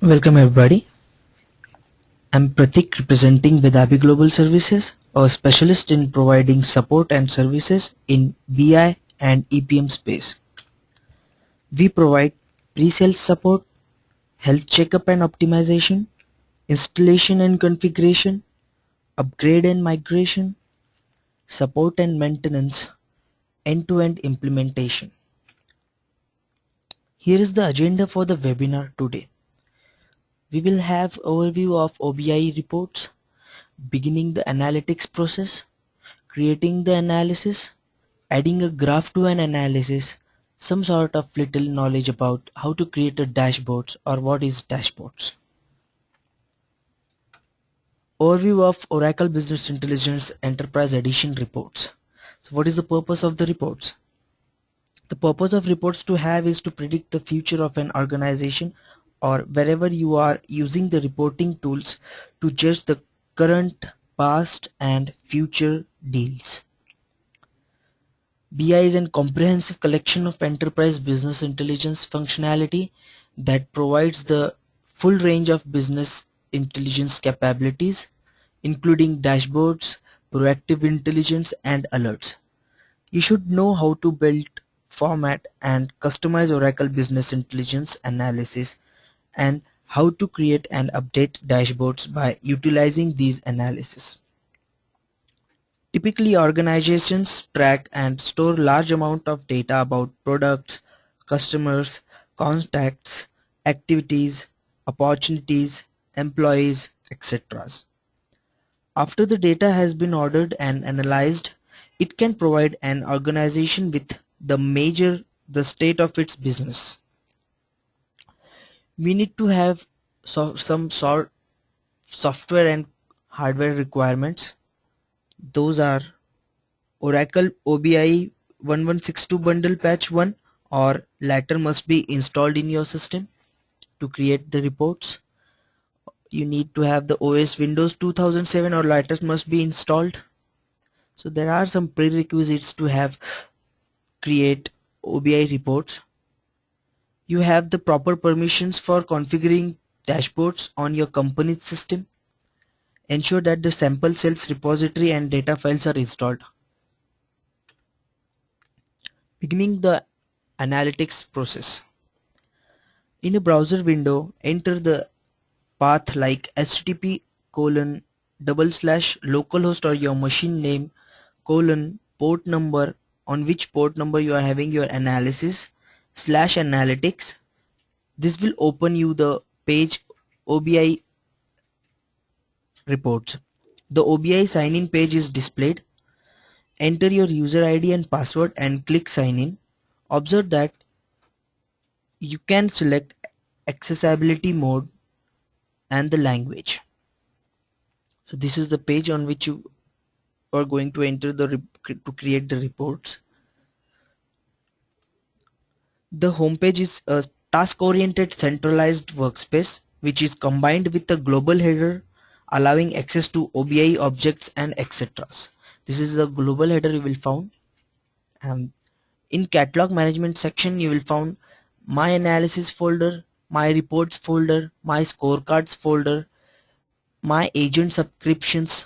Welcome everybody. I'm Pratik representing Vedabi Global Services, a specialist in providing support and services in BI and EPM space. We provide pre-sales support, health checkup and optimization, installation and configuration, upgrade and migration, support and maintenance, end-to-end implementation. Here is the agenda for the webinar today. We will have overview of OBI reports, beginning the analytics process, creating the analysis, adding a graph to an analysis, some sort of little knowledge about how to create a dashboards or what is dashboards. Overview of Oracle Business Intelligence Enterprise Edition reports. So what is the purpose of the reports? The purpose of reports to have is to predict the future of an organization or wherever you are using the reporting tools to judge the current, past and future deals. BI is a comprehensive collection of enterprise business intelligence functionality that provides the full range of business intelligence capabilities, including dashboards, proactive intelligence, and alerts. You should know how to build, format, and customize Oracle Business Intelligence analysis and how to create and update dashboards by utilizing these analyses. Typically, organizations track and store large amount of data about products, customers, contacts, activities, opportunities, employees, etc. After the data has been ordered and analyzed, it can provide an organization with the state of its business. We need to have some sort software and hardware requirements. Those are Oracle OBI 1162 bundle patch 1 or latter must be installed in your system to create the reports. You need to have the OS Windows 2007 or latter must be installed. So there are some prerequisites to have create OBI reports. You have the proper permissions for configuring dashboards on your company's system. Ensure that the sample cells repository and data files are installed. Beginning the analytics process. In a browser window, enter the path like http://localhost or your machine name port number on which port number you are having your analysis /analytics. This will open you the page OBI reports. The OBI sign-in page is displayed. Enter your user ID and password and click sign in. Observe that you can select accessibility mode and the language. So this is the page on which you are going to enter to create the reports. The home page is a task-oriented centralized workspace which is combined with a global header allowing access to OBI objects and etc. This is the global header you will find. In catalog management section you will find my analysis folder, my reports folder, my scorecards folder, my agent subscriptions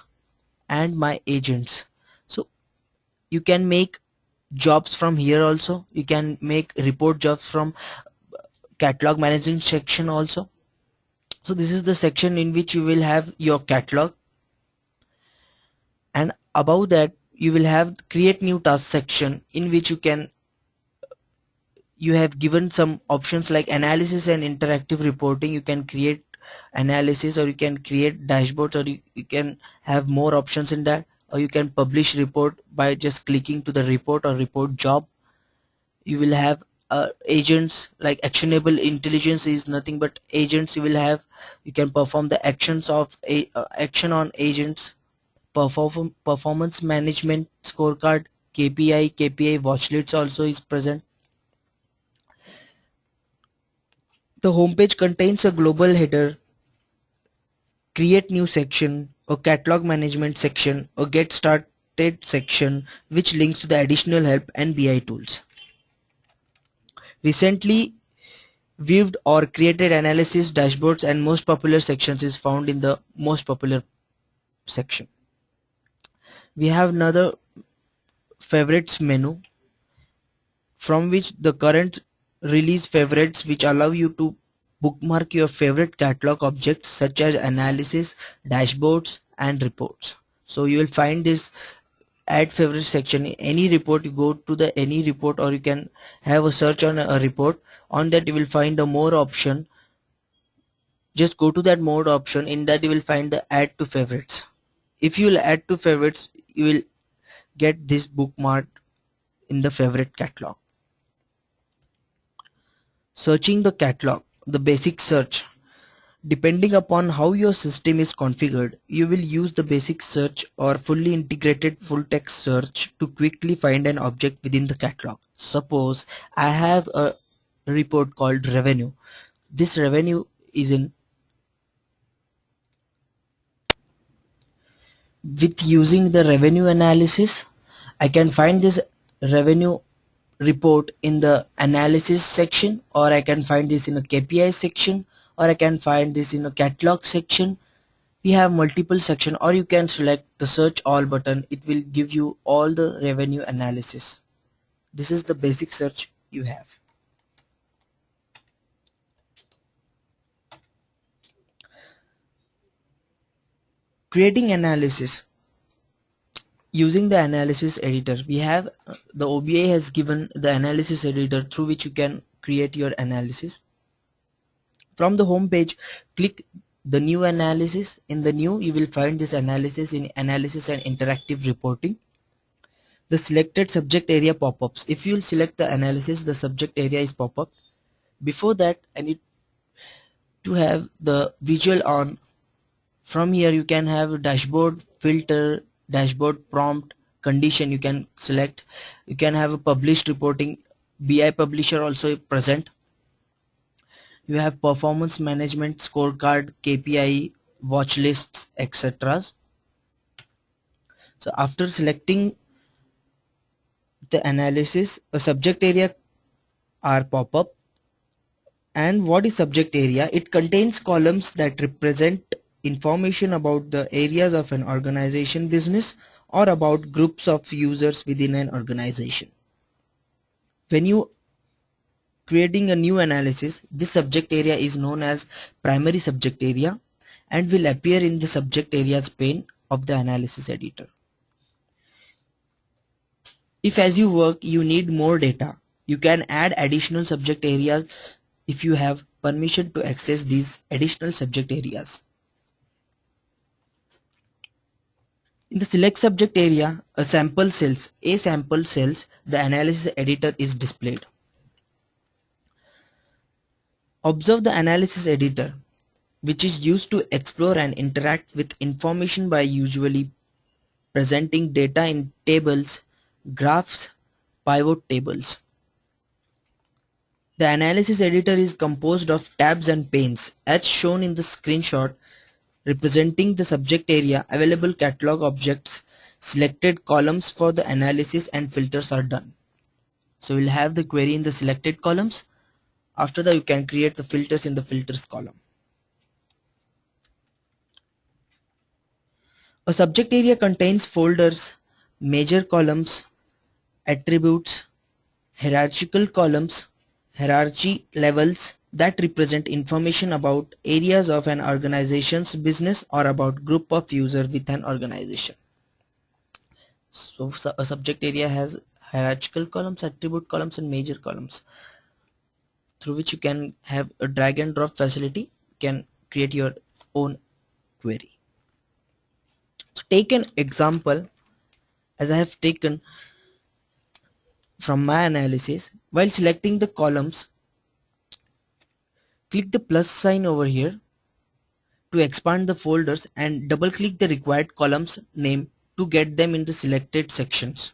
and my agents. So you can make jobs from here also. You can make report jobs from catalog management section also. So this is the section in which you will have your catalog, and above that you will have create new task section in which you have given some options like analysis and interactive reporting. You can create analysis or you can create dashboards, or you can have more options in that, or you can publish report by just clicking to the report or report job. You will have agents like actionable intelligence is nothing but agents. You can perform the actions of action on agents, performance management scorecard, KPI watch lists also is present. The homepage contains a global header, create new section, a catalog management section, a get started section which links to the additional help and BI tools. Recently Viewed or created analysis dashboards and most popular sections is found in the most popular section. We have another favorites menu from which the current release favorites, which allow you to bookmark your favorite catalog objects such as analysis, dashboards and reports. So you will find this add favorite section in any report. You go to the any report, or you can have a search on a report. On that you will find the more option. Just go to that mode option. In that you will find the add to favorites. If you will add to favorites, you will get this bookmark in the favorite catalog. Searching the catalog, the basic search. Depending upon how your system is configured, you will use the basic search or fully integrated full text search to quickly find an object within the catalog. Suppose I have a report called revenue. This revenue is in with using the revenue analysis. I can find this revenue report in the analysis section, or I can find this in a KPI section, or I can find this in a catalog section. We have multiple section, or you can select the search all button. It will give you all the revenue analysis. This is the basic search you have. Creating analysis. Using the analysis editor, we have the OBI has given the analysis editor through which you can create your analysis. From the home page, click the new analysis. In the new, you will find this analysis in analysis and interactive reporting. The selected subject area pop-ups. If you will select the analysis, the subject area is pop-up. Before that, I need to have the visual on. From here you can have dashboard filter, dashboard prompt, condition you can select. You can have a published reporting, BI publisher also present. You have performance management, scorecard, KPI, watch lists, etc. So after selecting the analysis, a subject area are pop up. And what is subject area? It contains columns that represent information about the areas of an organization business or about groups of users within an organization. When you creating a new analysis, this subject area is known as primary subject area and will appear in the subject areas pane of the analysis editor. If as you work you need more data, you can add additional subject areas if you have permission to access these additional subject areas. In the select subject area, a sample cells, the analysis editor is displayed. Observe the analysis editor, which is used to explore and interact with information by usually presenting data in tables, graphs, pivot tables. The analysis editor is composed of tabs and panes, as shown in the screenshot, representing the subject area. Available catalog objects, selected columns for the analysis and filters are done. So we'll have the query in the selected columns. After that you can create the filters in the filters column. A subject area contains folders, major columns, attributes, hierarchical columns, hierarchy levels that represent information about areas of an organization's business or about group of users with an organization. So a subject area has hierarchical columns, attribute columns and major columns, through which you can have a drag and drop facility. You can create your own query. So take an example as I have taken from my analysis. While selecting the columns, click the plus sign over here to expand the folders and double click the required columns name to get them in the selected sections.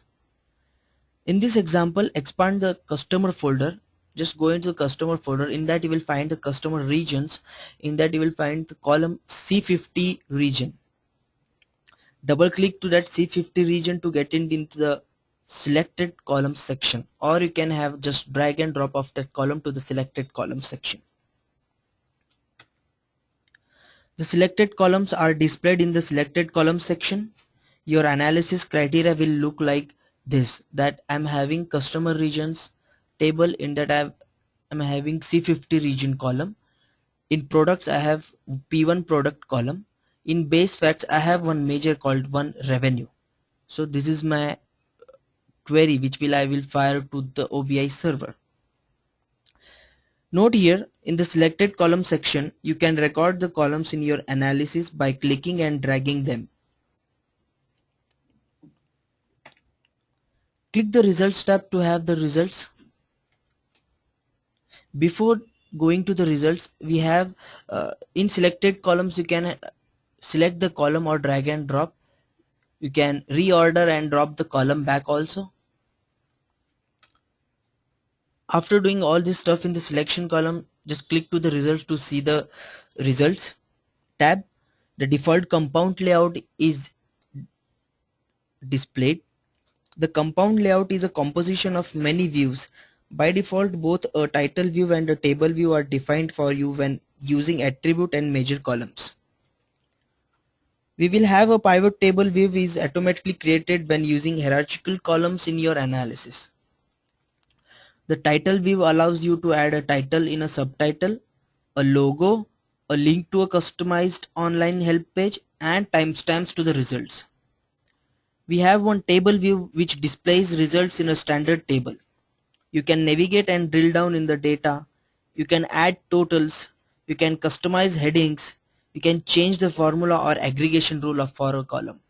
In this example, expand the customer folder. Just go into the customer folder. In that you will find the customer regions. In that you will find the column C50 region. Double click to that C50 region to get into the selected column section, or you can have just drag and drop of that column to the selected column section. The selected columns are displayed in the selected column section. Your analysis criteria will look like this, that I'm having customer regions table, in that I'm having C50 region column. In products I have P1 product column. In base facts I have one major called one revenue. So this is my query which I will fire to the OBI server. Note here, in the selected column section, you can record the columns in your analysis by clicking and dragging them. Click the results tab to have the results. Before going to the results, we have in selected columns you can select the column or drag and drop. You can reorder and drop the column back also. After doing all this stuff in the selection column, just click to the results to see the results tab. The default compound layout is displayed. The compound layout is a composition of many views. By default, both a title view and a table view are defined for you when using attribute and measure columns. We will have a pivot table view is automatically created when using hierarchical columns in your analysis. The title view allows you to add a title in a subtitle, a logo, a link to a customized online help page, and timestamps to the results. We have one table view which displays results in a standard table. You can navigate and drill down in the data. You can add totals. You can customize headings. You can change the formula or aggregation rule for a column.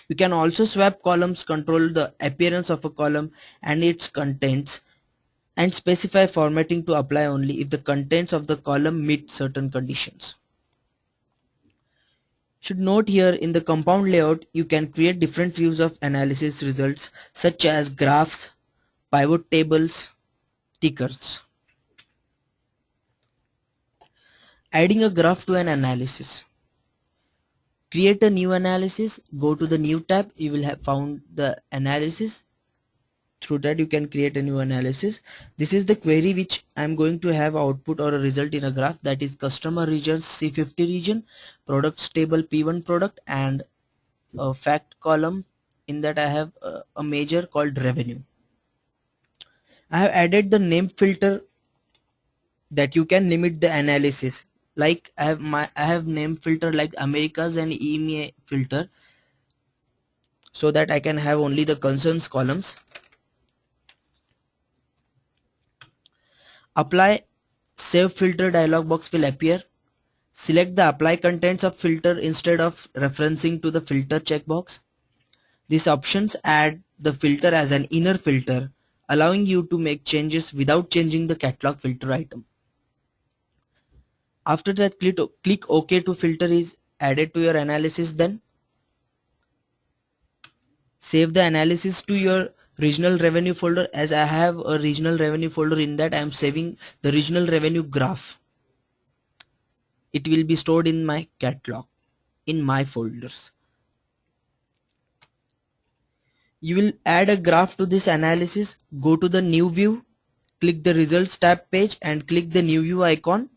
You can also swap columns, control the appearance of a column and its contents, and specify formatting to apply only if the contents of the column meet certain conditions. Should note here, in the compound layout you can create different views of analysis results such as graphs, pivot tables, tickers. Adding a graph to an analysis. Create a new analysis, go to the new tab, you will have found the analysis. Through that you can create a new analysis. This is the query which I'm going to have output or a result in a graph, that is customer regions C50 region, products table P1 product, and a fact column. In that I have a measure called revenue. I have added the name filter that you can limit the analysis. Like I have name filter like Americas and EMEA filter, so that I can have only the concerns columns. Apply save filter dialog box will appear. Select the apply contents of filter instead of referencing to the filter checkbox. These options add the filter as an inner filter, allowing you to make changes without changing the catalog filter item. After that, click OK to filter is added to your analysis. Then save the analysis to your regional revenue folder. As I have a regional revenue folder, in that I am saving the regional revenue graph. It will be stored in my catalog in my folders. You will add a graph to this analysis. Go to the new view, click the results tab page and click the new view icon.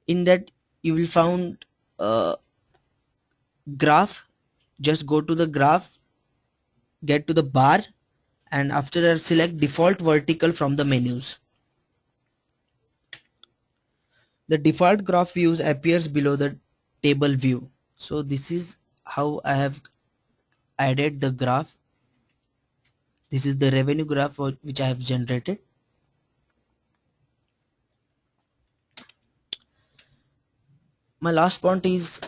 In that you will find a graph. Just go to the graph, get to the bar, and after that select default vertical from the menus. The default graph views appears below the table view. So this is how I have added the graph. This is the revenue graph which I have generated. My last point is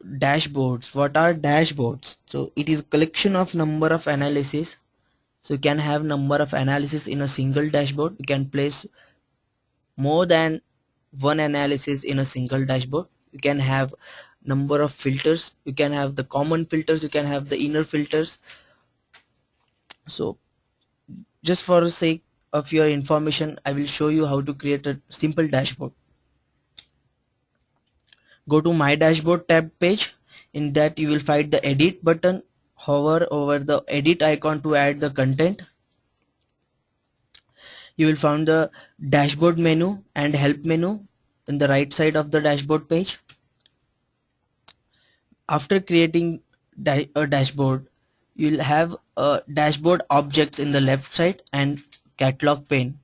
dashboards. What are dashboards? So it is a collection of number of analysis. So you can have number of analysis in a single dashboard. You can place more than one analysis in a single dashboard. You can have number of filters. You can have the common filters. You can have the inner filters. So just for the sake of your information, I will show you how to create a simple dashboard. Go to my dashboard tab page. In that you will find the edit button. hover over the edit icon to add the content. You will find the dashboard menu and help menu in the right side of the dashboard page. After creating a dashboard, you'll have dashboard objects in the left side and catalog pane.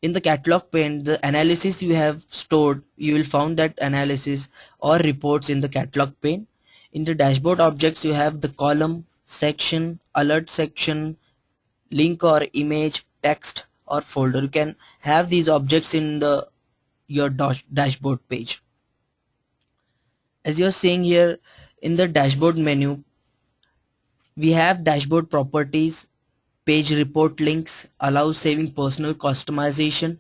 In the catalog pane, the analysis you have stored, you will find that analysis or reports in the catalog pane. In the dashboard objects, you have the column, section, alert section, link or image, text or folder. You can have these objects in your dashboard page. As you're seeing here in the dashboard menu, we have dashboard properties, page report links, allow saving personal customization,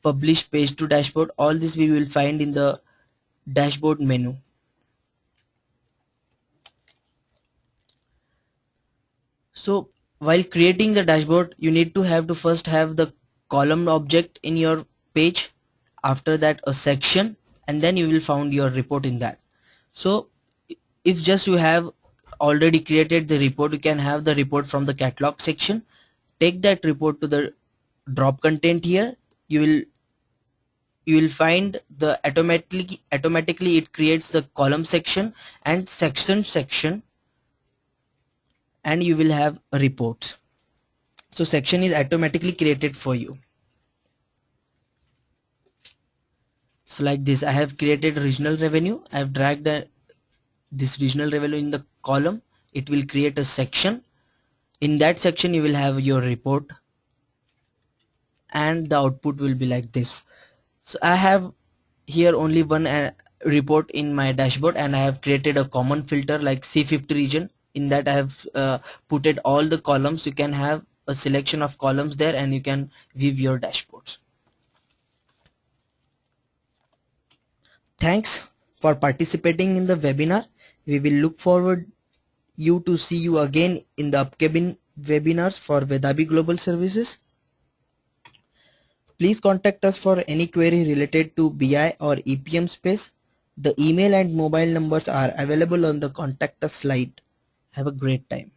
publish page to dashboard. All this we will find in the dashboard menu. So while creating the dashboard, you need to first have the column object in your page, after that a section, and then you will find your report in that. So if just you have already created the report, you can have the report from the catalog section. Take that report to the drop content here. You will find the automatically it creates the column section and section, and you will have a report. So section is automatically created for you. So like this, I have created regional revenue. I have dragged this regional revenue in the column. It will create a section. In that section you will have your report, and the output will be like this. So I have here only one report in my dashboard, and I have created a common filter like C50 region. In that I have putted all the columns. You can have a selection of columns there, and you can view your dashboards. Thanks for participating in the webinar. We will look forward to see you again in the upcoming webinars for Vedabi Global Services. Please contact us for any query related to BI or EPM space. The email and mobile numbers are available on the contact us slide. Have a great time.